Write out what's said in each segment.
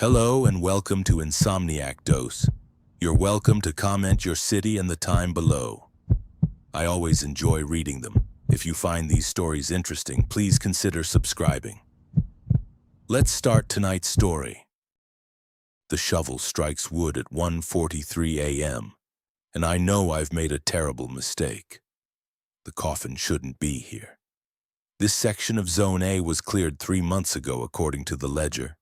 Hello and welcome to Insomniac Dose. You're welcome to comment your city and the time below. I always enjoy reading them. If you find these stories interesting, please consider subscribing. Let's start tonight's story. The shovel strikes wood at 1:43 a.m., and I know I've made a terrible mistake. The coffin shouldn't be here. This section of Zone A was cleared 3 months ago, according to the ledger.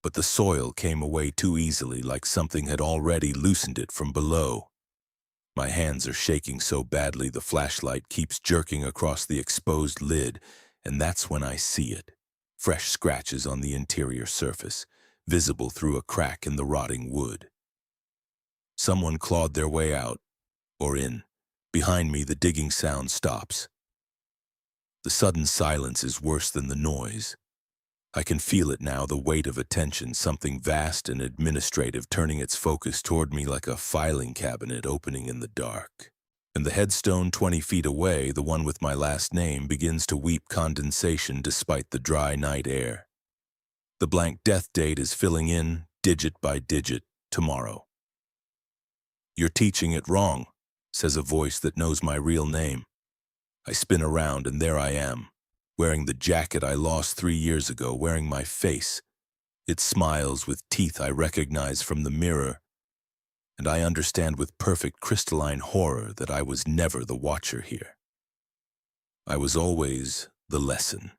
But the soil came away too easily, like something had already loosened it from below. My hands are shaking so badly the flashlight keeps jerking across the exposed lid, and that's when I see it. Fresh scratches on the interior surface, visible through a crack in the rotting wood. Someone clawed their way out, or in. Behind me, the digging sound stops. The sudden silence is worse than the noise. I can feel it now, the weight of attention, something vast and administrative turning its focus toward me like a filing cabinet opening in the dark. And the headstone 20 feet away, the one with my last name, begins to weep condensation despite the dry night air. The blank death date is filling in, digit by digit, tomorrow. "You're teaching it wrong," says a voice that knows my real name. I spin around and there I am, wearing the jacket I lost 3 years ago, wearing my face. It smiles with teeth I recognize from the mirror, and I understand with perfect crystalline horror that I was never the watcher here. I was always the lesson.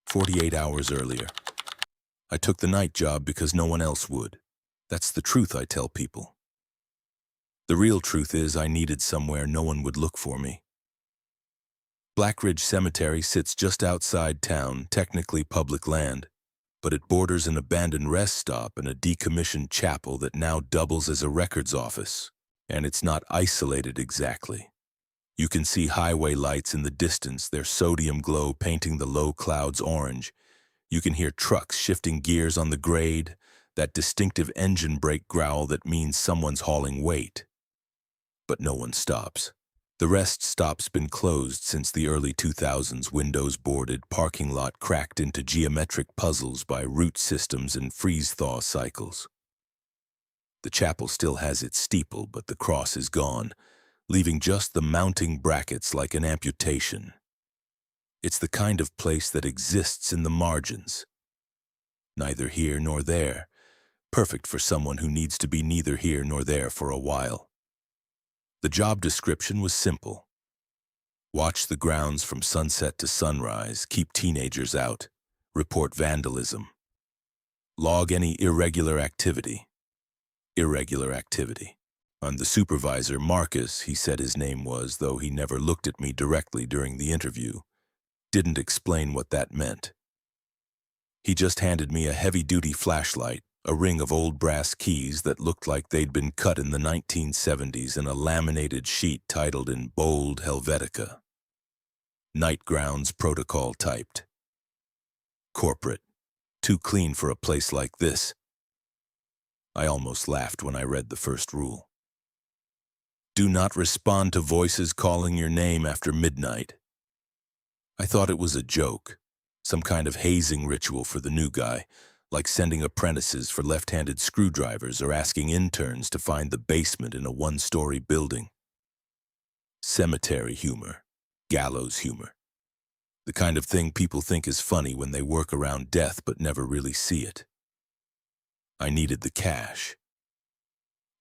48 hours earlier. I took the night job because no one else would. That's the truth I tell people. The real truth is I needed somewhere no one would look for me. Black Ridge Cemetery sits just outside town, technically public land, but it borders an abandoned rest stop and a decommissioned chapel that now doubles as a records office. And it's not isolated exactly. You can see highway lights in the distance, their sodium glow painting the low clouds orange. You can hear trucks shifting gears on the grade, that distinctive engine brake growl that means someone's hauling weight. But no one stops. The rest stop's been closed since the early 2000s, windows boarded, parking lot cracked into geometric puzzles by root systems and freeze-thaw cycles. The chapel still has its steeple, but the cross is gone, leaving just the mounting brackets like an amputation. It's the kind of place that exists in the margins. Neither here nor there, perfect for someone who needs to be neither here nor there for a while. The job description was simple. Watch the grounds from sunset to sunrise, keep teenagers out, report vandalism. Log any irregular activity. Irregular activity. I'm the supervisor, Marcus, he said his name was, though he never looked at me directly during the interview. Didn't explain what that meant. He just handed me a heavy-duty flashlight, a ring of old brass keys that looked like they'd been cut in the 1970s, and a laminated sheet titled in bold Helvetica. Night Grounds Protocol typed. Corporate. Too clean for a place like this. I almost laughed when I read the first rule. Do not respond to voices calling your name after midnight. I thought it was a joke, some kind of hazing ritual for the new guy, like sending apprentices for left-handed screwdrivers or asking interns to find the basement in a one-story building. Cemetery humor, gallows humor. The kind of thing people think is funny when they work around death but never really see it. I needed the cash.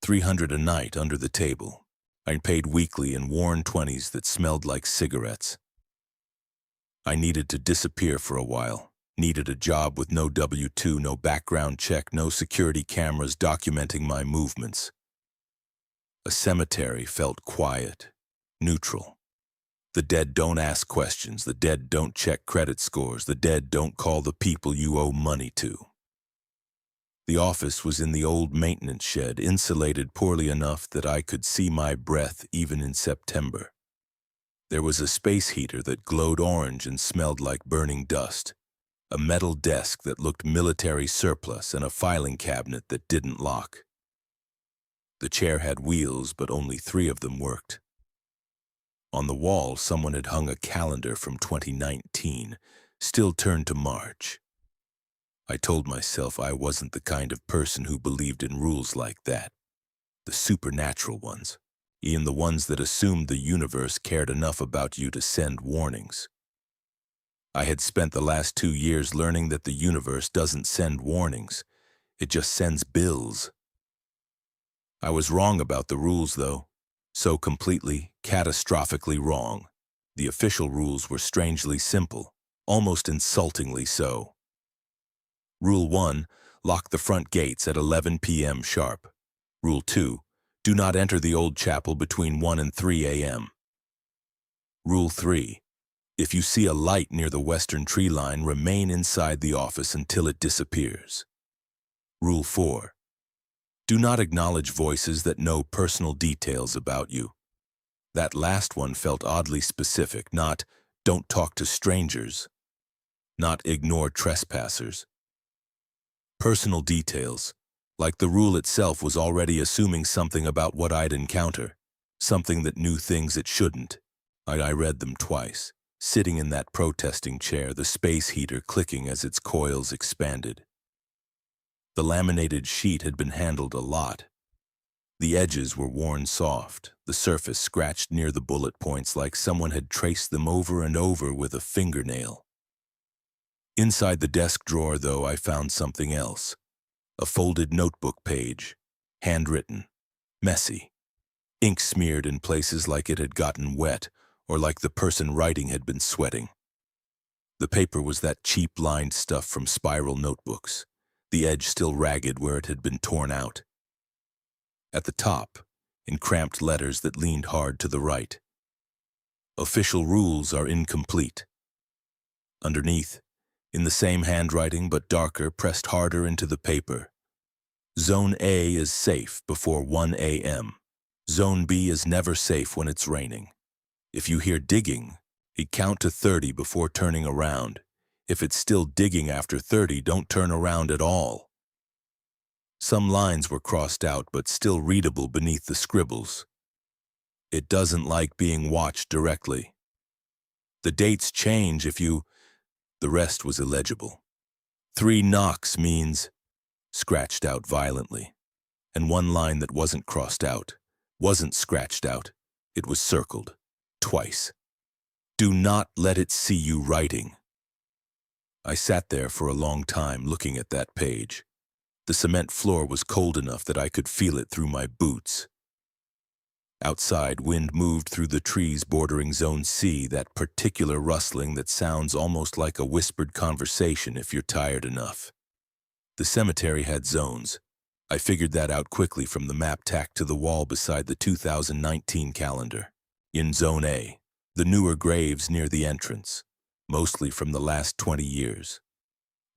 $300 a night under the table. I paid weekly in worn 20s that smelled like cigarettes. I needed to disappear for a while. Needed a job with no W-2, no background check, no security cameras documenting my movements. A cemetery felt quiet, neutral. The dead don't ask questions, the dead don't check credit scores, the dead don't call the people you owe money to. The office was in the old maintenance shed, insulated poorly enough that I could see my breath even in September. There was a space heater that glowed orange and smelled like burning dust. A metal desk that looked military surplus, and a filing cabinet that didn't lock. The chair had wheels, but only 3 of them worked. On the wall, someone had hung a calendar from 2019, still turned to March. I told myself I wasn't the kind of person who believed in rules like that. The supernatural ones. Even the ones that assumed the universe cared enough about you to send warnings. I had spent the last 2 years learning that the universe doesn't send warnings. It just sends bills. I was wrong about the rules, though. So completely, catastrophically wrong. The official rules were strangely simple, almost insultingly so. Rule 1, lock the front gates at 11 p.m. sharp. Rule 2, do not enter the old chapel between 1 and 3 a.m. Rule 3, if you see a light near the western tree line, remain inside the office until it disappears. Rule 4, do not acknowledge voices that know personal details about you. That last one felt oddly specific, not don't talk to strangers, not ignore trespassers. Personal details, like the rule itself, was already assuming something about what I'd encounter, something that knew things it shouldn't. I read them twice, sitting in that protesting chair, the space heater clicking as its coils expanded. The laminated sheet had been handled a lot. The edges were worn soft, the surface scratched near the bullet points like someone had traced them over and over with a fingernail. Inside the desk drawer, though, I found something else. A folded notebook page, handwritten, messy, ink smeared in places like it had gotten wet or like the person writing had been sweating. The paper was that cheap lined stuff from spiral notebooks, the edge still ragged where it had been torn out. At the top, in cramped letters that leaned hard to the right, official rules are incomplete. Underneath, in the same handwriting but darker, pressed harder into the paper, Zone A is safe before 1 a.m. Zone B is never safe when it's raining. If you hear digging, count to 30 before turning around. If it's still digging after 30, don't turn around at all. Some lines were crossed out but still readable beneath the scribbles. It doesn't like being watched directly. The dates change if you... The rest was illegible. 3 knocks means... Scratched out violently. And one line that wasn't crossed out, wasn't scratched out. It was circled. Twice. Do not let it see you writing. I sat there for a long time looking at that page. The cement floor was cold enough that I could feel it through my boots. Outside, wind moved through the trees bordering Zone C, that particular rustling that sounds almost like a whispered conversation if you're tired enough. The cemetery had zones. I figured that out quickly from the map tacked to the wall beside the 2019 calendar. In Zone A, the newer graves near the entrance, mostly from the last 20 years.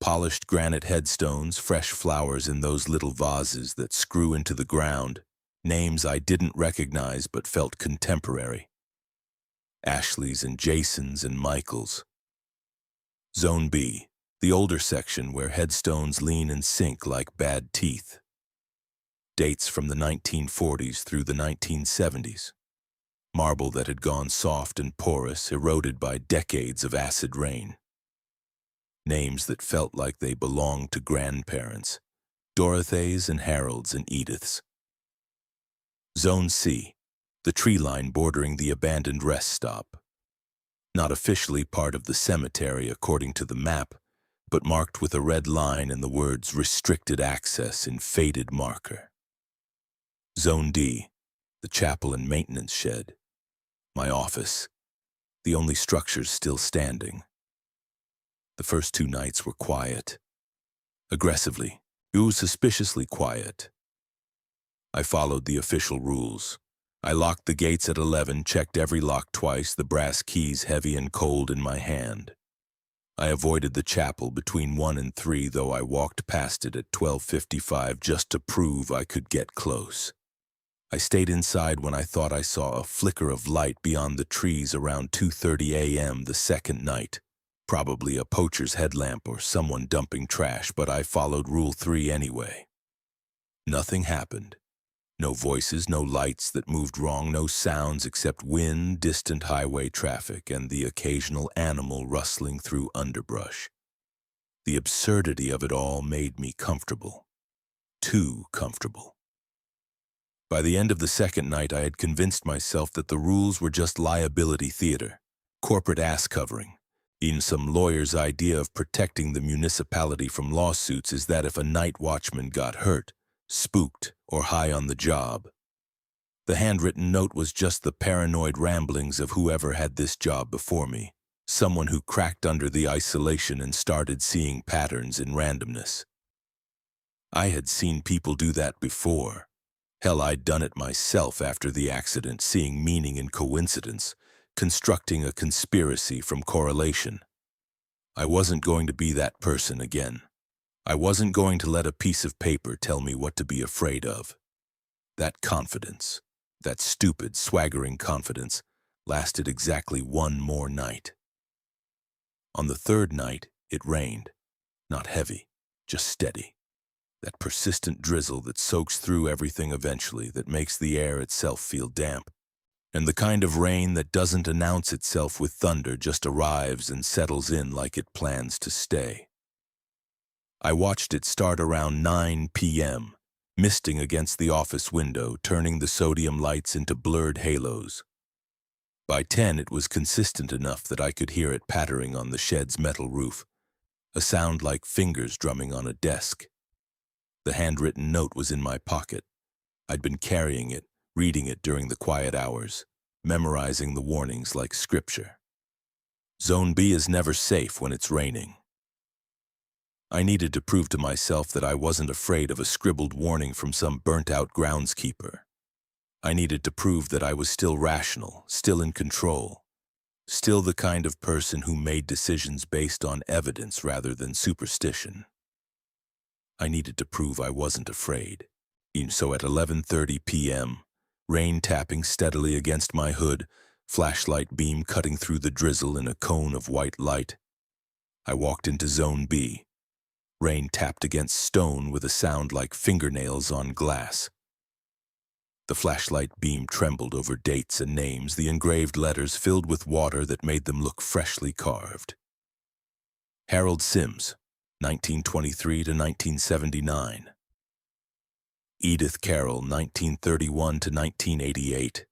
Polished granite headstones, fresh flowers in those little vases that screw into the ground, names I didn't recognize but felt contemporary. Ashleys and Jasons and Michaels. Zone B, the older section where headstones lean and sink like bad teeth. Dates from the 1940s through the 1970s. Marble that had gone soft and porous, eroded by decades of acid rain. Names that felt like they belonged to grandparents, Dorothys and Harolds and Ediths. Zone C, the tree line bordering the abandoned rest stop. Not officially part of the cemetery according to the map, but marked with a red line and the words restricted access in faded marker. Zone D, the chapel and maintenance shed. My office, the only structures still standing. The first 2 nights were quiet. Aggressively, it was suspiciously quiet. I followed the official rules. I locked the gates at 11, checked every lock twice, the brass keys heavy and cold in my hand. I avoided the chapel between 1 and 3, though I walked past it at 12:55 just to prove I could get close. I stayed inside when I thought I saw a flicker of light beyond the trees around 2:30 a.m. the second night. Probably a poacher's headlamp or someone dumping trash, but I followed Rule 3 anyway. Nothing happened. No voices, no lights that moved wrong, no sounds except wind, distant highway traffic, and the occasional animal rustling through underbrush. The absurdity of it all made me comfortable. Too comfortable. By the end of the second night, I had convinced myself that the rules were just liability theater, corporate ass covering. Even some lawyer's idea of protecting the municipality from lawsuits is that if a night watchman got hurt, spooked, or high on the job, the handwritten note was just the paranoid ramblings of whoever had this job before me, someone who cracked under the isolation and started seeing patterns in randomness. I had seen people do that before. Hell, I'd done it myself after the accident, seeing meaning in coincidence, constructing a conspiracy from correlation. I wasn't going to be that person again. I wasn't going to let a piece of paper tell me what to be afraid of. That confidence, that stupid, swaggering confidence, lasted exactly one more night. On the third night, it rained. Not heavy, just steady. That persistent drizzle that soaks through everything eventually, that makes the air itself feel damp. And the kind of rain that doesn't announce itself with thunder, just arrives and settles in like it plans to stay. I watched it start around 9 p.m., misting against the office window, turning the sodium lights into blurred halos. By 10, it was consistent enough that I could hear it pattering on the shed's metal roof, a sound like fingers drumming on a desk. The handwritten note was in my pocket. I'd been carrying it, reading it during the quiet hours, memorizing the warnings like scripture. Zone B is never safe when it's raining. I needed to prove to myself that I wasn't afraid of a scribbled warning from some burnt-out groundskeeper. I needed to prove that I was still rational, still in control, still the kind of person who made decisions based on evidence rather than superstition. I needed to prove I wasn't afraid. So at 11:30 p.m., rain tapping steadily against my hood, flashlight beam cutting through the drizzle in a cone of white light, I walked into Zone B. Rain tapped against stone with a sound like fingernails on glass. The flashlight beam trembled over dates and names, the engraved letters filled with water that made them look freshly carved. Harold Sims, 1923 to 1979. Edith Carroll, 1931 to 1988.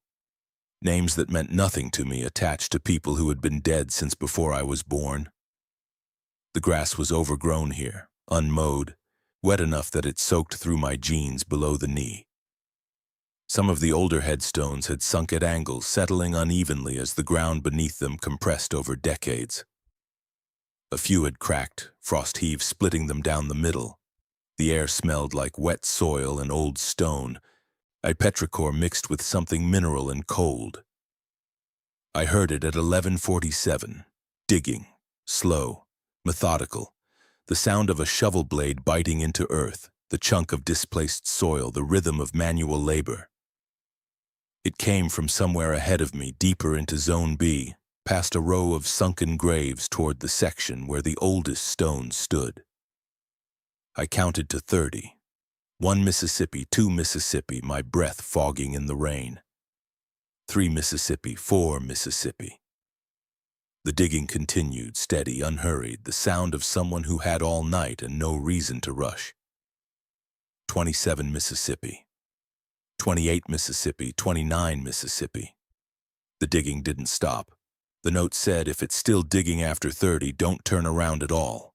Names that meant nothing to me, attached to people who had been dead since before I was born. The grass was overgrown here, unmowed, wet enough that it soaked through my jeans below the knee. Some of the older headstones had sunk at angles, settling unevenly as the ground beneath them compressed over decades. A few had cracked, frost heaves splitting them down the middle. The air smelled like wet soil and old stone, a petrichor mixed with something mineral and cold. I heard it at 11:47, digging, slow, methodical, the sound of a shovel blade biting into earth, the chunk of displaced soil, the rhythm of manual labor. It came from somewhere ahead of me, deeper into Zone B, past a row of sunken graves toward the section where the oldest stones stood. I counted to 30. 1 Mississippi, 2 Mississippi, my breath fogging in the rain. 3 Mississippi, 4 Mississippi. The digging continued, steady, unhurried, the sound of someone who had all night and no reason to rush. 27 Mississippi. 28 Mississippi, 29 Mississippi. The digging didn't stop. The note said, if it's still digging after 30, don't turn around at all.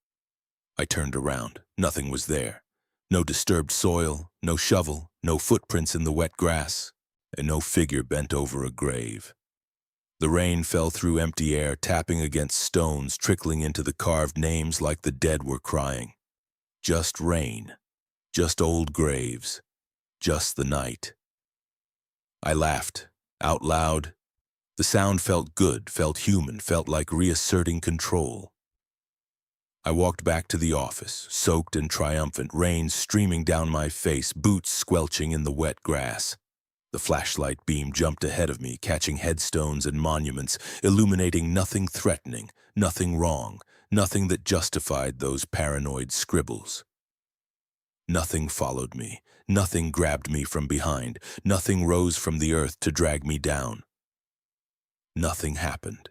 I turned around. Nothing was there. No disturbed soil, no shovel, no footprints in the wet grass, and no figure bent over a grave. The rain fell through empty air, tapping against stones, trickling into the carved names like the dead were crying. Just rain. Just old graves. Just the night. I laughed, out loud. The sound felt good, felt human, felt like reasserting control. I walked back to the office, soaked and triumphant, rain streaming down my face, boots squelching in the wet grass. The flashlight beam jumped ahead of me, catching headstones and monuments, illuminating nothing threatening, nothing wrong, nothing that justified those paranoid scribbles. Nothing followed me, nothing grabbed me from behind, nothing rose from the earth to drag me down. Nothing happened.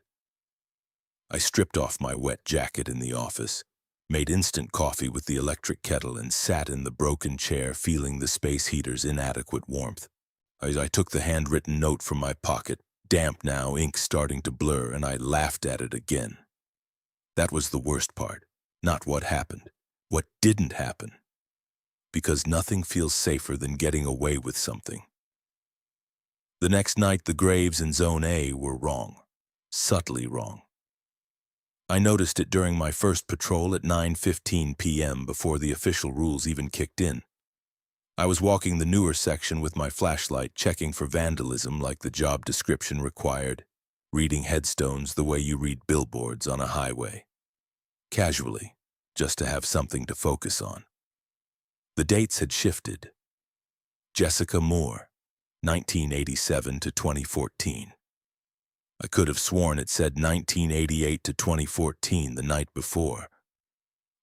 I stripped off my wet jacket in the office, made instant coffee with the electric kettle, and sat in the broken chair feeling the space heater's inadequate warmth. I took the handwritten note from my pocket, damp now, ink starting to blur, and I laughed at it again. That was the worst part, not what happened, what didn't happen. Because nothing feels safer than getting away with something. The next night, the graves in Zone A were wrong, subtly wrong. I noticed it during my first patrol at 9:15 p.m. before the official rules even kicked in. I was walking the newer section with my flashlight, checking for vandalism like the job description required, reading headstones the way you read billboards on a highway. Casually, just to have something to focus on. The dates had shifted. Jessica Moore, 1987 to 2014. I could have sworn it said 1988 to 2014 the night before.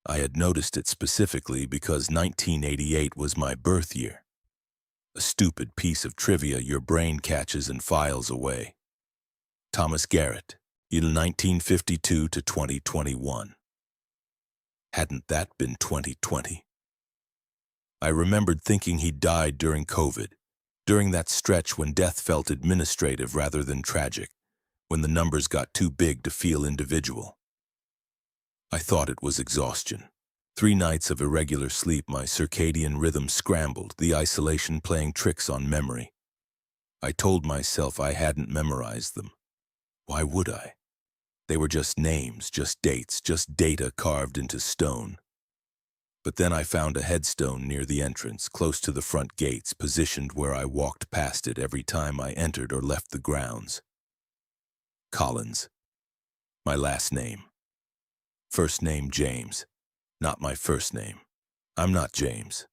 I had noticed it specifically because 1988 was my birth year. A stupid piece of trivia your brain catches and files away. Thomas Garrett, 1952 to 2021. Hadn't that been 2020? I remembered thinking he died during COVID, during that stretch when death felt administrative rather than tragic, when the numbers got too big to feel individual. I thought it was exhaustion. 3 nights of irregular sleep, my circadian rhythm scrambled, the isolation playing tricks on memory. I told myself I hadn't memorized them. Why would I? They were just names, just dates, just data carved into stone. But then I found a headstone near the entrance, close to the front gates, positioned where I walked past it every time I entered or left the grounds. Collins. My last name. First name James. Not my first name. I'm not James.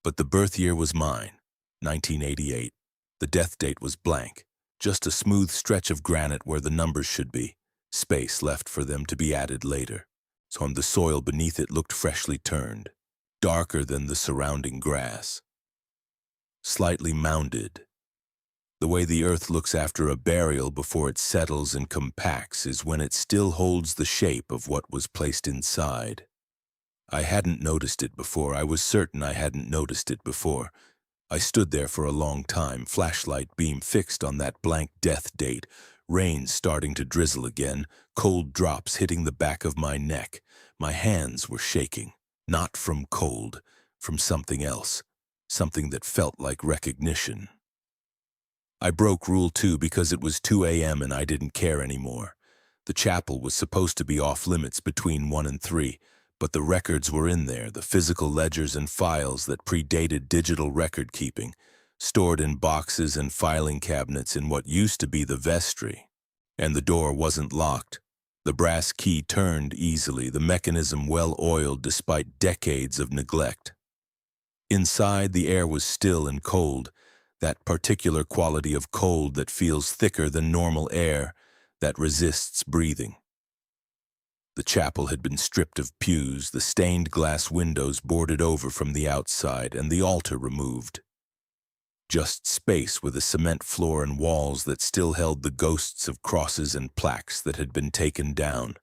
But the birth year was mine, 1988. The death date was blank, just a smooth stretch of granite where the numbers should be, space left for them to be added later. So the soil beneath it looked freshly turned, darker than the surrounding grass. Slightly mounded. The way the earth looks after a burial before it settles and compacts is when it still holds the shape of what was placed inside. I hadn't noticed it before. I was certain I hadn't noticed it before. I stood there for a long time, flashlight beam fixed on that blank death date, rain starting to drizzle again, cold drops hitting the back of my neck. My hands were shaking, not from cold, from something else, something that felt like recognition. I broke Rule 2 because it was 2 a.m. and I didn't care anymore. The chapel was supposed to be off limits between 1 and 3, but the records were in there, the physical ledgers and files that predated digital record keeping, stored in boxes and filing cabinets in what used to be the vestry. And the door wasn't locked. The brass key turned easily, the mechanism well-oiled despite decades of neglect. Inside, the air was still and cold, that particular quality of cold that feels thicker than normal air, that resists breathing. The chapel had been stripped of pews, the stained glass windows boarded over from the outside, and the altar removed. Just space with a cement floor and walls that still held the ghosts of crosses and plaques that had been taken down.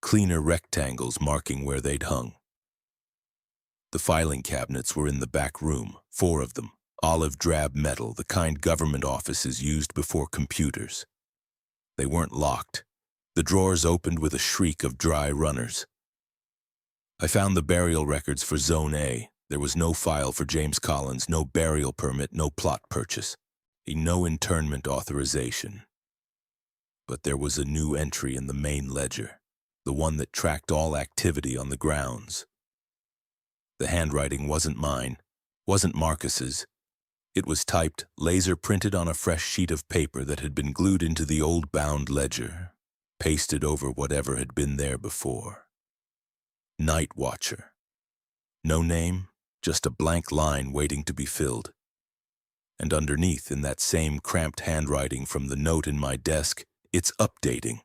Cleaner rectangles marking where they'd hung. The filing cabinets were in the back room, 4 of them, olive drab metal, the kind government offices used before computers. They weren't locked. The drawers opened with a shriek of dry runners. I found the burial records for Zone A. There was no file for James Collins, no burial permit, no plot purchase, no internment authorization. But there was a new entry in the main ledger, the one that tracked all activity on the grounds. The handwriting wasn't mine, wasn't Marcus's. It was typed, laser printed on a fresh sheet of paper that had been glued into the old bound ledger, pasted over whatever had been there before. Night Watcher. No name, just a blank line waiting to be filled. And underneath, in that same cramped handwriting from the note in my desk, it's updating.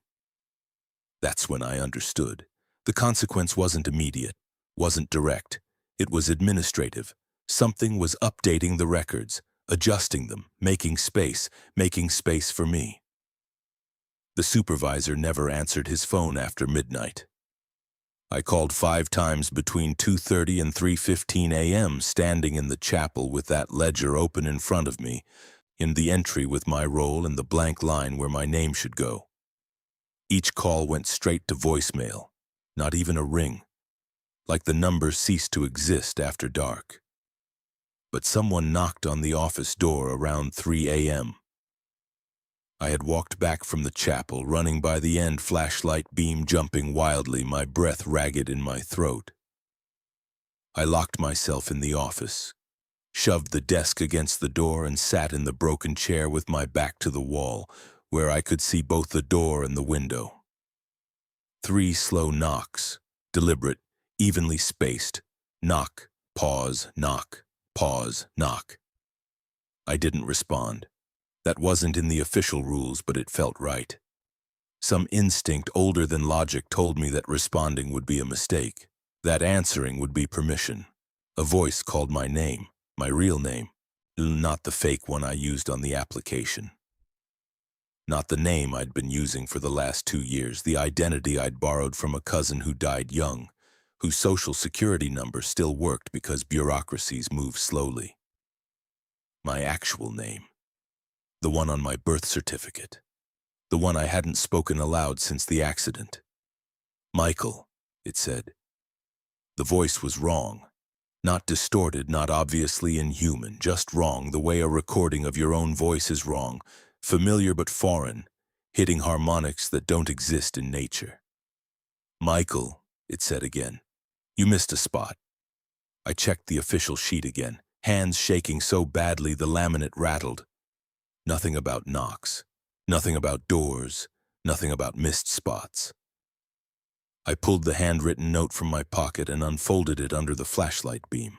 That's when I understood. The consequence wasn't immediate, wasn't direct. It was administrative. Something was updating the records, adjusting them, making space for me. The supervisor never answered his phone after midnight. I called 5 times between 2:30 and 3:15 a.m., standing in the chapel with that ledger open in front of me, in the entry with my roll and the blank line where my name should go. Each call went straight to voicemail, not even a ring, like the number ceased to exist after dark. But someone knocked on the office door around 3 a.m. I had walked back from the chapel, running by the end flashlight beam jumping wildly, my breath ragged in my throat. I locked myself in the office, shoved the desk against the door, and sat in the broken chair with my back to the wall, where I could see both the door and the window. 3 slow knocks, deliberate, evenly spaced. Knock, pause, knock, pause, knock. I didn't respond. That wasn't in the official rules, but it felt right. Some instinct older than logic told me that responding would be a mistake, that answering would be permission. A voice called my name, my real name, not the fake one I used on the application. Not the name I'd been using for the last 2 years, the identity I'd borrowed from a cousin who died young, whose social security number still worked because bureaucracies move slowly. My actual name. The one on my birth certificate. The one I hadn't spoken aloud since the accident. Michael, it said. The voice was wrong. Not distorted, not obviously inhuman, just wrong the way a recording of your own voice is wrong, familiar but foreign, hitting harmonics that don't exist in nature. Michael, it said again. You missed a spot. I checked the official sheet again, hands shaking so badly the laminate rattled. Nothing about knocks, nothing about doors, nothing about missed spots. I pulled the handwritten note from my pocket and unfolded it under the flashlight beam.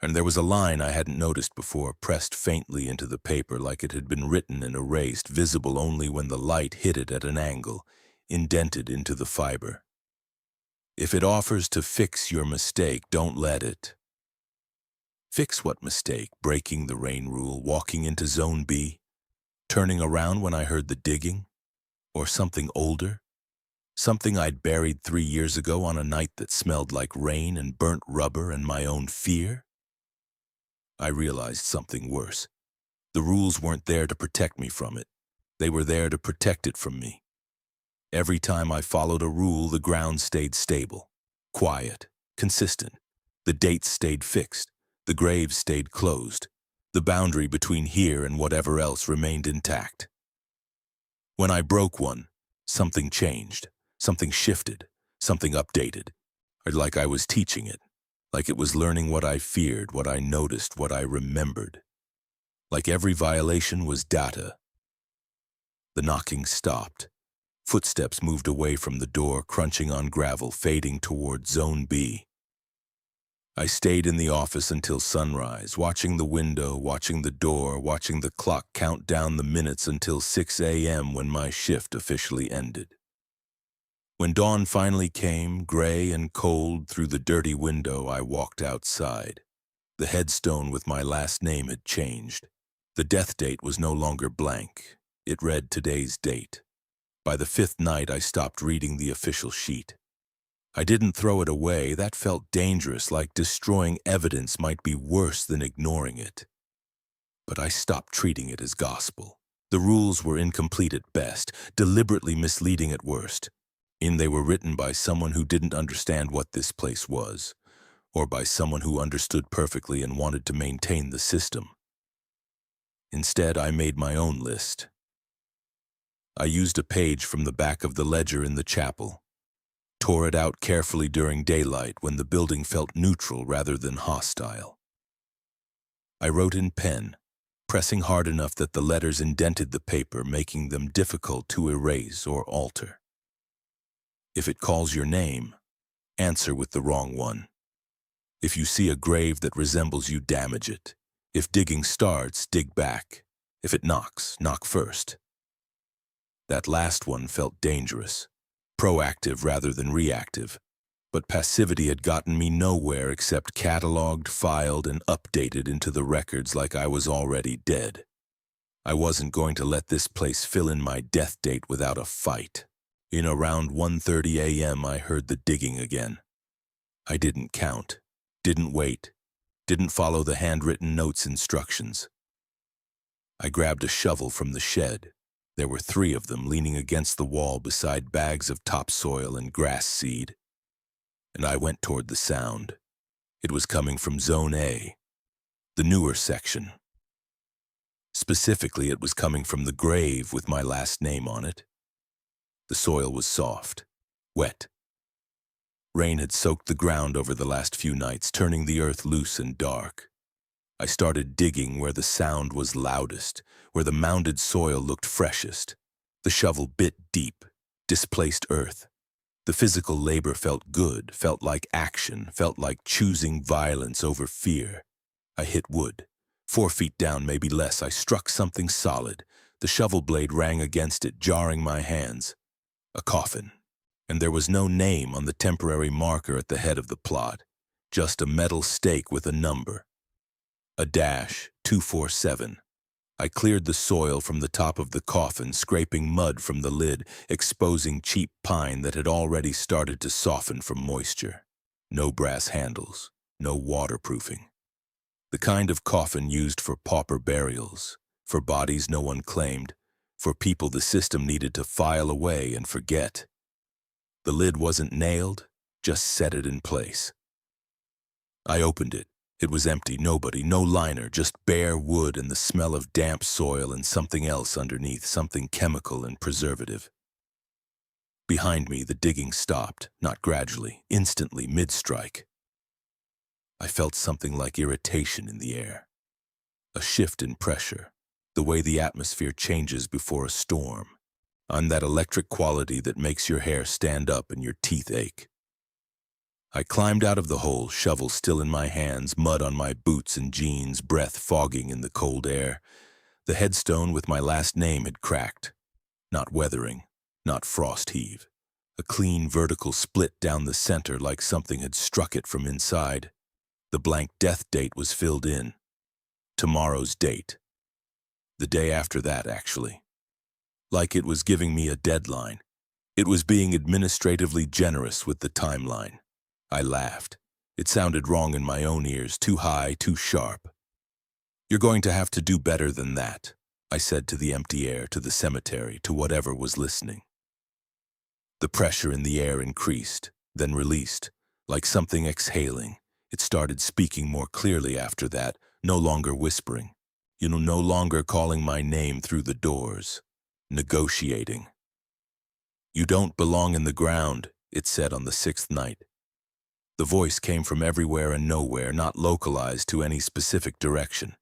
And there was a line I hadn't noticed before, pressed faintly into the paper like it had been written and erased, visible only when the light hit it at an angle, indented into the fiber. If it offers to fix your mistake, don't let it. Fix what mistake? Breaking the rain rule, walking into Zone B? Turning around when I heard the digging? Or something older? Something I'd buried 3 years ago on a night that smelled like rain and burnt rubber and my own fear? I realized something worse. The rules weren't there to protect me from it. They were there to protect it from me. Every time I followed a rule, the ground stayed stable, quiet, consistent. The dates stayed fixed. The graves stayed closed. The boundary between here and whatever else remained intact. When I broke one, something changed, something shifted, something updated. Like I was teaching it, like it was learning what I feared, what I noticed, what I remembered. Like every violation was data. The knocking stopped. Footsteps moved away from the door, crunching on gravel, fading toward Zone B. I stayed in the office until sunrise, watching the window, watching the door, watching the clock count down the minutes until 6 a.m. when my shift officially ended. When dawn finally came, gray and cold, through the dirty window, I walked outside. The headstone with my last name had changed. The death date was no longer blank. It read today's date. By the 5th night, I stopped reading the official sheet. I didn't throw it away. That felt dangerous, like destroying evidence might be worse than ignoring it. But I stopped treating it as gospel. The rules were incomplete at best, deliberately misleading at worst. And they were written by someone who didn't understand what this place was, or by someone who understood perfectly and wanted to maintain the system. Instead, I made my own list. I used a page from the back of the ledger in the chapel, tore it out carefully during daylight when the building felt neutral rather than hostile. I wrote in pen, pressing hard enough that the letters indented the paper, making them difficult to erase or alter. If it calls your name, answer with the wrong one. If you see a grave that resembles you, damage it. If digging starts, dig back. If it knocks, knock first. That last one felt dangerous, proactive rather than reactive, but passivity had gotten me nowhere except cataloged, filed, and updated into the records like I was already dead. I wasn't going to let this place fill in my death date without a fight. In around 1:30 a.m., I heard the digging again. I didn't count, didn't wait, didn't follow the handwritten notes instructions. I grabbed a shovel from the shed. There were 3 of them leaning against the wall beside bags of topsoil and grass seed. And I went toward the sound. It was coming from Zone A, the newer section. Specifically, it was coming from the grave with my last name on it. The soil was soft, wet. Rain had soaked the ground over the last few nights, turning the earth loose and dark. I started digging where the sound was loudest, where the mounded soil looked freshest. The shovel bit deep, displaced earth. The physical labor felt good, felt like action, felt like choosing violence over fear. I hit wood. 4 feet down, maybe less, I struck something solid. The shovel blade rang against it, jarring my hands. A coffin. And there was no name on the temporary marker at the head of the plot. Just a metal stake with a number. A dash, 247. I cleared the soil from the top of the coffin, scraping mud from the lid, exposing cheap pine that had already started to soften from moisture. No brass handles, no waterproofing. The kind of coffin used for pauper burials, for bodies no one claimed, for people the system needed to file away and forget. The lid wasn't nailed, just set it in place. I opened it. It was empty, nobody, no liner, just bare wood and the smell of damp soil and something else underneath, something chemical and preservative. Behind me, the digging stopped, not gradually, instantly, mid-strike. I felt something like irritation in the air. A shift in pressure, the way the atmosphere changes before a storm. On that electric quality that makes your hair stand up and your teeth ache. I climbed out of the hole, shovel still in my hands, mud on my boots and jeans, breath fogging in the cold air. The headstone with my last name had cracked. Not weathering, not frost heave. A clean vertical split down the center like something had struck it from inside. The blank death date was filled in. Tomorrow's date. The day after that, actually. Like it was giving me a deadline. It was being administratively generous with the timeline. I laughed. It sounded wrong in my own ears, too high, too sharp. You're going to have to do better than that, I said to the empty air, to the cemetery, to whatever was listening. The pressure in the air increased, then released, like something exhaling. It started speaking more clearly after that, no longer whispering. No longer calling my name through the doors. Negotiating. You don't belong in the ground, it said on the 6th night. The voice came from everywhere and nowhere, not localized to any specific direction.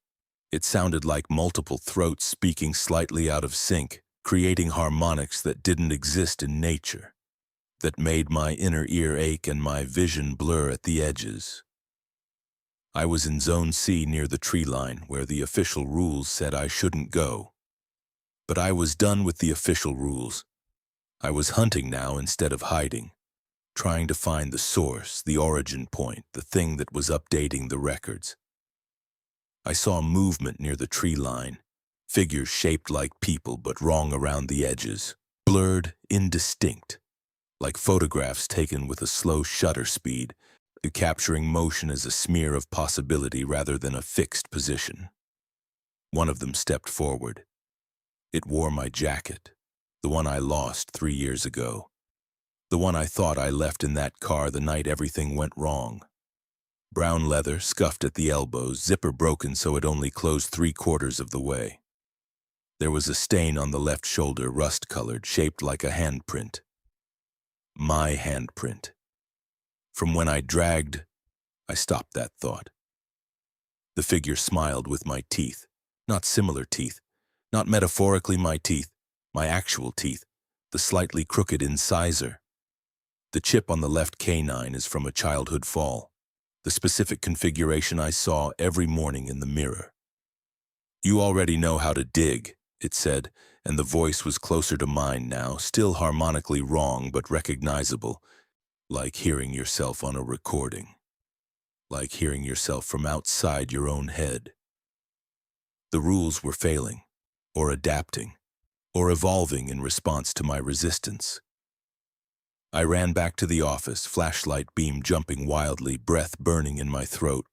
It sounded like multiple throats speaking slightly out of sync, creating harmonics that didn't exist in nature, that made my inner ear ache and my vision blur at the edges. I was in Zone C near the tree line, where the official rules said I shouldn't go. But I was done with the official rules. I was hunting now instead of hiding. Trying to find the source, the origin point, the thing that was updating the records. I saw movement near the tree line, figures shaped like people but wrong around the edges, blurred, indistinct, like photographs taken with a slow shutter speed, capturing motion as a smear of possibility rather than a fixed position. One of them stepped forward. It wore my jacket, the one I lost 3 years ago. The one I thought I left in that car the night everything went wrong. Brown leather, scuffed at the elbows, zipper broken so it only closed 3/4 of the way. There was a stain on the left shoulder, rust-colored, shaped like a handprint. My handprint. From when I dragged, I stopped that thought. The figure smiled with my teeth, not similar teeth, not metaphorically my teeth, my actual teeth, the slightly crooked incisor. The chip on the left canine is from a childhood fall, the specific configuration I saw every morning in the mirror. You already know how to dig, it said, and the voice was closer to mine now, still harmonically wrong but recognizable, like hearing yourself on a recording, like hearing yourself from outside your own head. The rules were failing, or adapting, or evolving in response to my resistance. I ran back to the office, flashlight beam jumping wildly, breath burning in my throat.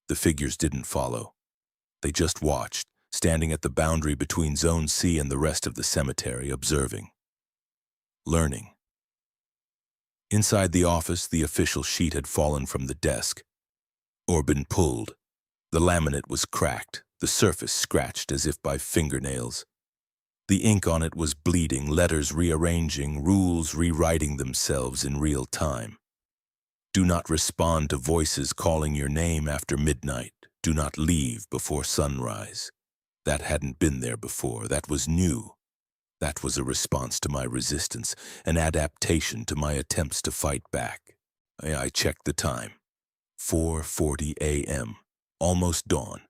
The figures didn't follow. They just watched, standing at the boundary between Zone C and the rest of the cemetery, observing. Learning. Inside the office, the official sheet had fallen from the desk, or been pulled. The laminate was cracked, the surface scratched as if by fingernails. The ink on it was bleeding, letters rearranging, rules rewriting themselves in real time. Do not respond to voices calling your name after midnight. Do not leave before sunrise. That hadn't been there before. That was new. That was a response to my resistance, an adaptation to my attempts to fight back. I checked the time. 4:40 a.m. Almost dawn.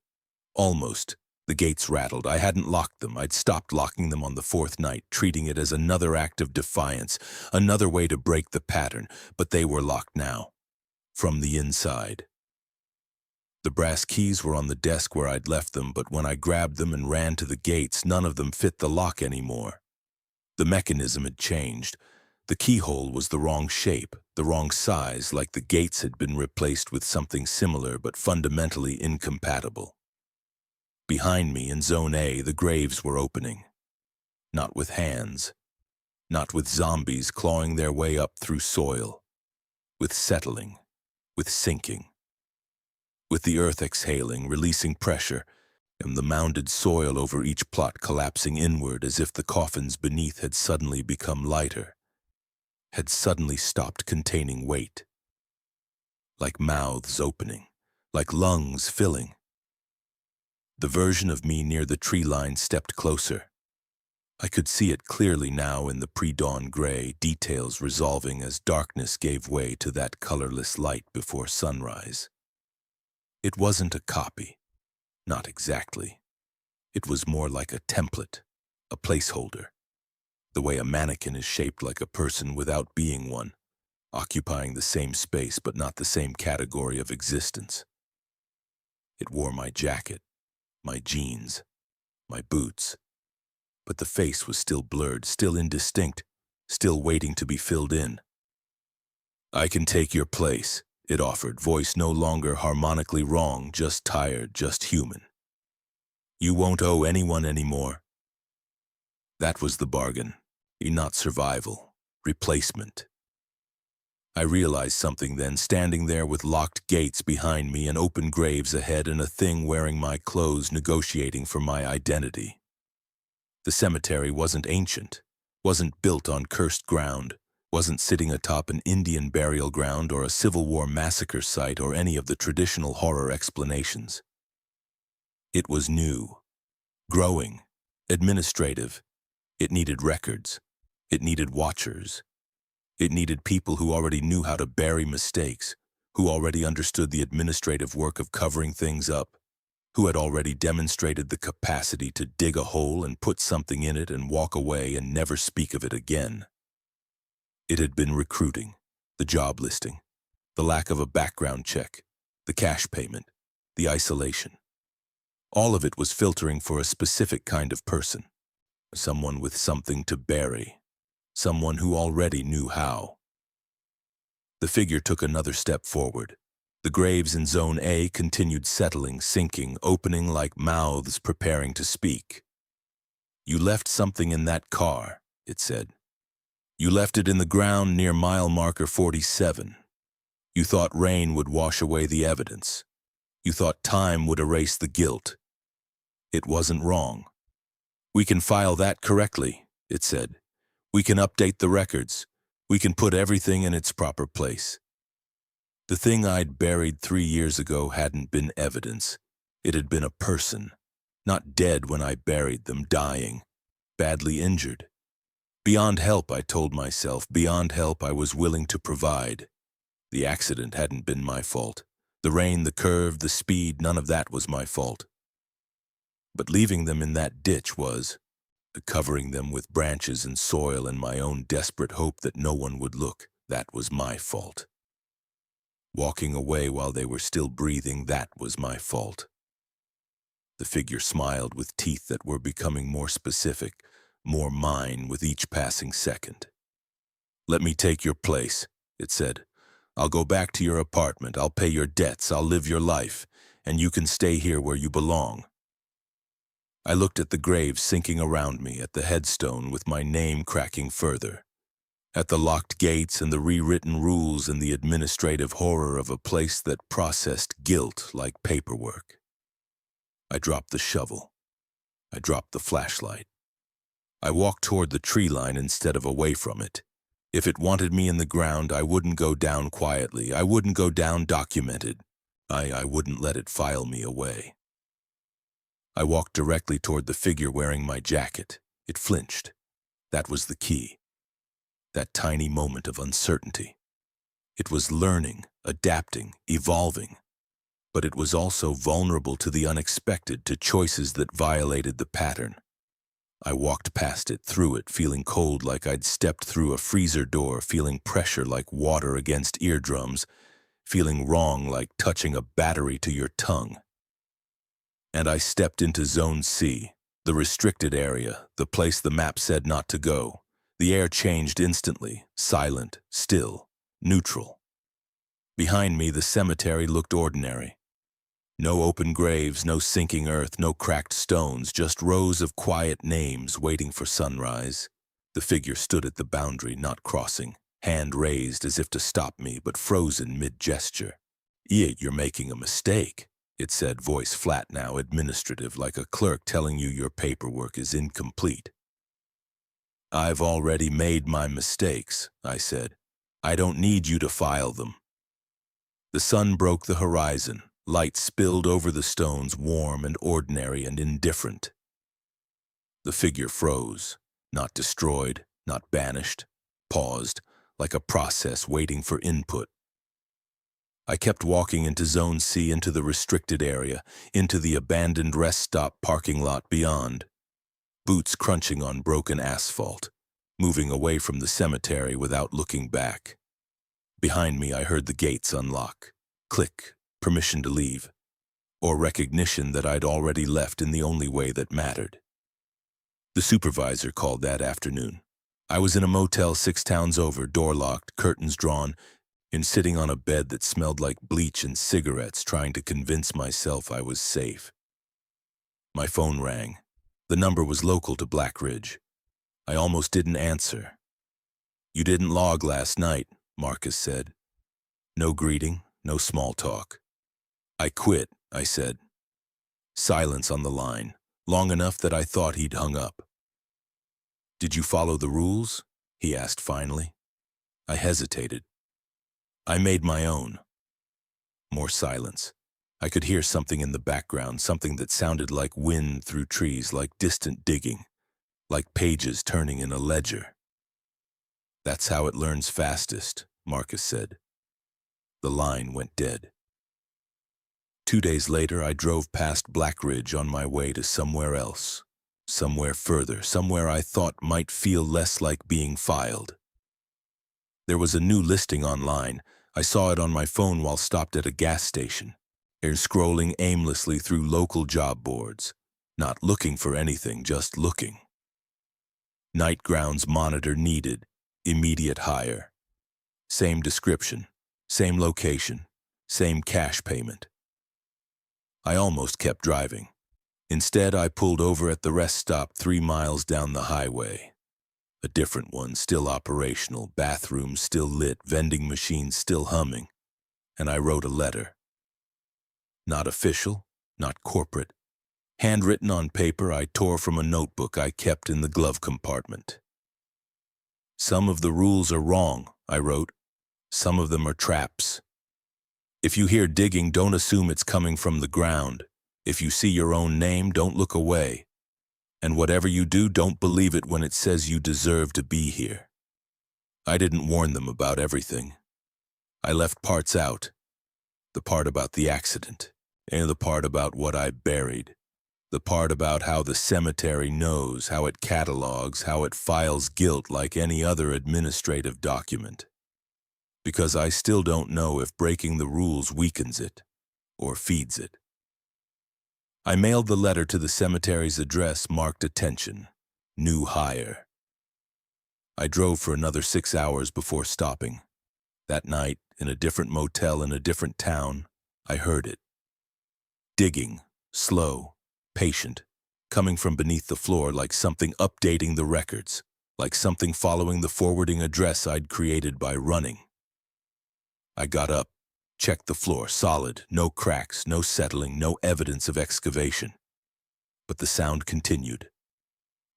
Almost. The gates rattled. I hadn't locked them. I'd stopped locking them on the fourth night, treating it as another act of defiance, another way to break the pattern, but they were locked now. From the inside. The brass keys were on the desk where I'd left them, but when I grabbed them and ran to the gates, none of them fit the lock anymore. The mechanism had changed. The keyhole was the wrong shape, the wrong size, like the gates had been replaced with something similar but fundamentally incompatible. Behind me, in Zone A, the graves were opening. Not with hands. Not with zombies clawing their way up through soil. With settling. With sinking. With the earth exhaling, releasing pressure, and the mounded soil over each plot collapsing inward as if the coffins beneath had suddenly become lighter, had suddenly stopped containing weight. Like mouths opening, like lungs filling. The version of me near the tree line stepped closer. I could see it clearly now in the pre-dawn gray, details resolving as darkness gave way to that colorless light before sunrise. It wasn't a copy. Not exactly. It was more like a template, a placeholder. The way a mannequin is shaped like a person without being one, occupying the same space but not the same category of existence. It wore my jacket, my jeans, my boots. But the face was still blurred, still indistinct, still waiting to be filled in. I can take your place, it offered, voice no longer harmonically wrong, just tired, just human. You won't owe anyone anymore. That was the bargain, not survival, replacement. I realized something then, standing there with locked gates behind me and open graves ahead and a thing wearing my clothes negotiating for my identity. The cemetery wasn't ancient, wasn't built on cursed ground, wasn't sitting atop an Indian burial ground or a Civil War massacre site or any of the traditional horror explanations. It was new, growing, administrative. It needed records. It needed watchers. It needed people who already knew how to bury mistakes, who already understood the administrative work of covering things up, who had already demonstrated the capacity to dig a hole and put something in it and walk away and never speak of it again. It had been recruiting, the job listing, the lack of a background check, the cash payment, the isolation. All of it was filtering for a specific kind of person, someone with something to bury, someone who already knew how. The figure took another step forward. The graves in Zone A continued settling, sinking, opening like mouths preparing to speak. You left something in that car, it said. You left it in the ground near mile marker 47. You thought rain would wash away the evidence. You thought time would erase the guilt. It wasn't wrong. We can file that correctly, it said. We can update the records. We can put everything in its proper place. The thing I'd buried 3 years ago hadn't been evidence. It had been a person. Not dead when I buried them, dying. Badly injured. Beyond help, I told myself. Beyond help I was willing to provide. The accident hadn't been my fault. The rain, the curve, the speed, none of that was my fault. But leaving them in that ditch was, covering them with branches and soil and my own desperate hope that no one would look, that was my fault. Walking away while they were still breathing, that was my fault. The figure smiled with teeth that were becoming more specific, more mine with each passing second. "Let me take your place," it said. "I'll go back to your apartment, I'll pay your debts, I'll live your life, and you can stay here where you belong." I looked at the graves sinking around me, at the headstone with my name cracking further, at the locked gates and the rewritten rules and the administrative horror of a place that processed guilt like paperwork. I dropped the shovel. I dropped the flashlight. I walked toward the tree line instead of away from it. If it wanted me in the ground, I wouldn't go down quietly. I wouldn't go down documented. I wouldn't let it file me away. I walked directly toward the figure wearing my jacket. It flinched. That was the key. That tiny moment of uncertainty. It was learning, adapting, evolving. But it was also vulnerable to the unexpected, to choices that violated the pattern. I walked past it, through it, feeling cold like I'd stepped through a freezer door, feeling pressure like water against eardrums, feeling wrong like touching a battery to your tongue. And I stepped into Zone C, the restricted area, the place the map said not to go. The air changed instantly, silent, still, neutral. Behind me, the cemetery looked ordinary. No open graves, no sinking earth, no cracked stones, just rows of quiet names waiting for sunrise. The figure stood at the boundary, not crossing, hand raised as if to stop me, but frozen mid-gesture. "You're making a mistake," it said, voice flat now, administrative, like a clerk telling you your paperwork is incomplete. "I've already made my mistakes," I said. "I don't need you to file them." The sun broke the horizon. Light spilled over the stones, warm and ordinary and indifferent. The figure froze, not destroyed, not banished, paused, like a process waiting for input. I kept walking into Zone C, into the restricted area, into the abandoned rest stop parking lot beyond. Boots crunching on broken asphalt, moving away from the cemetery without looking back. Behind me, I heard the gates unlock. Click. Permission to leave, or recognition that I'd already left in the only way that mattered. The supervisor called that afternoon. I was in a motel 6 towns over, door locked, curtains drawn, and sitting on a bed that smelled like bleach and cigarettes, trying to convince myself I was safe. My phone rang. The number was local to Black Ridge. I almost didn't answer. "You didn't log last night," Marcus said. No greeting, no small talk. "I quit," I said. Silence on the line, long enough that I thought he'd hung up. "Did you follow the rules?" he asked finally. I hesitated. "I made my own." More silence. I could hear something in the background, something that sounded like wind through trees, like distant digging, like pages turning in a ledger. "That's how it learns fastest," Marcus said. The line went dead. 2 days later, I drove past Black Ridge on my way to somewhere else, somewhere further, somewhere I thought might feel less like being filed. There was a new listing online. I saw it on my phone while stopped at a gas station, and scrolling aimlessly through local job boards, not looking for anything, just looking. Night grounds monitor needed, immediate hire. Same description, same location, same cash payment. I almost kept driving. Instead, I pulled over at the rest stop 3 miles down the highway. A different one, still operational, bathrooms still lit, vending machines still humming. And I wrote a letter. Not official, not corporate. Handwritten on paper I tore from a notebook I kept in the glove compartment. "Some of the rules are wrong," I wrote. "Some of them are traps. If you hear digging, don't assume it's coming from the ground. If you see your own name, don't look away. And whatever you do, don't believe it when it says you deserve to be here." I didn't warn them about everything. I left parts out. The part about the accident, and the part about what I buried. The part about how the cemetery knows, how it catalogs, how it files guilt like any other administrative document. Because I still don't know if breaking the rules weakens it or feeds it. I mailed the letter to the cemetery's address marked "Attention, New Hire." I drove for another 6 hours before stopping. That night, in a different motel in a different town, I heard it. Digging, slow, patient, coming from beneath the floor like something updating the records, like something following the forwarding address I'd created by running. I got up, checked the floor, solid, no cracks, no settling, no evidence of excavation. But the sound continued.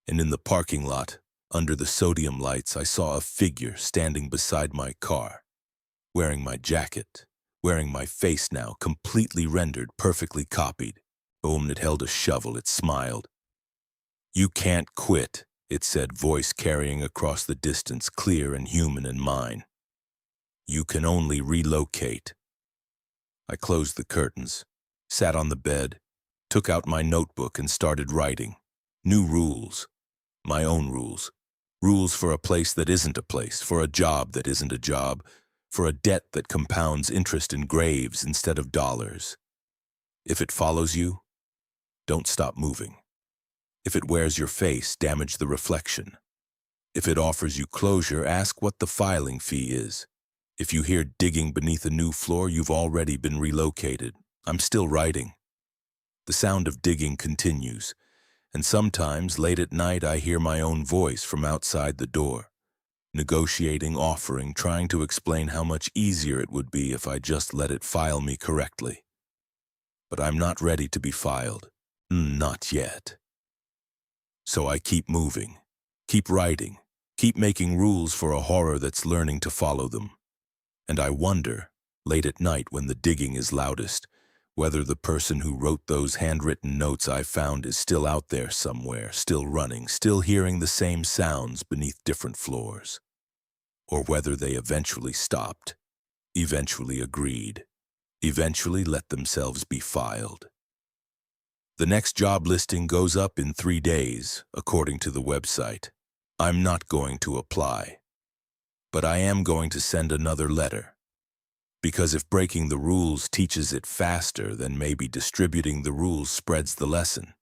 And in the parking lot, under the sodium lights, I saw a figure standing beside my car, wearing my jacket, wearing my face now, completely rendered, perfectly copied. It held a shovel, it smiled. "You can't quit," it said, voice carrying across the distance, clear and human and mine. "You can only relocate." I closed the curtains, sat on the bed, took out my notebook and started writing. New rules. My own rules. Rules for a place that isn't a place, for a job that isn't a job, for a debt that compounds interest in graves instead of dollars. If it follows you, don't stop moving. If it wears your face, damage the reflection. If it offers you closure, ask what the filing fee is. If you hear digging beneath a new floor, you've already been relocated. I'm still writing. The sound of digging continues, and sometimes, late at night, I hear my own voice from outside the door, negotiating, offering, trying to explain how much easier it would be if I just let it file me correctly. But I'm not ready to be filed. Not yet. So I keep moving, keep writing, keep making rules for a horror that's learning to follow them. And I wonder, late at night when the digging is loudest, whether the person who wrote those handwritten notes I found is still out there somewhere, still running, still hearing the same sounds beneath different floors. Or whether they eventually stopped, eventually agreed, eventually let themselves be filed. The next job listing goes up in 3 days, according to the website. I'm not going to apply. But I am going to send another letter. Because if breaking the rules teaches it faster, then maybe distributing the rules spreads the lesson.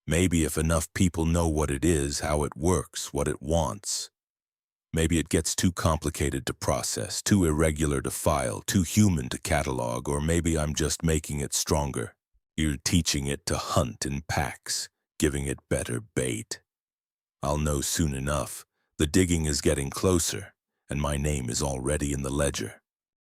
Maybe if enough people know what it is, how it works, what it wants. Maybe it gets too complicated to process, too irregular to file, too human to catalog, or maybe I'm just making it stronger. You're teaching it to hunt in packs, giving it better bait. I'll know soon enough. The digging is getting closer, and my name is already in the ledger.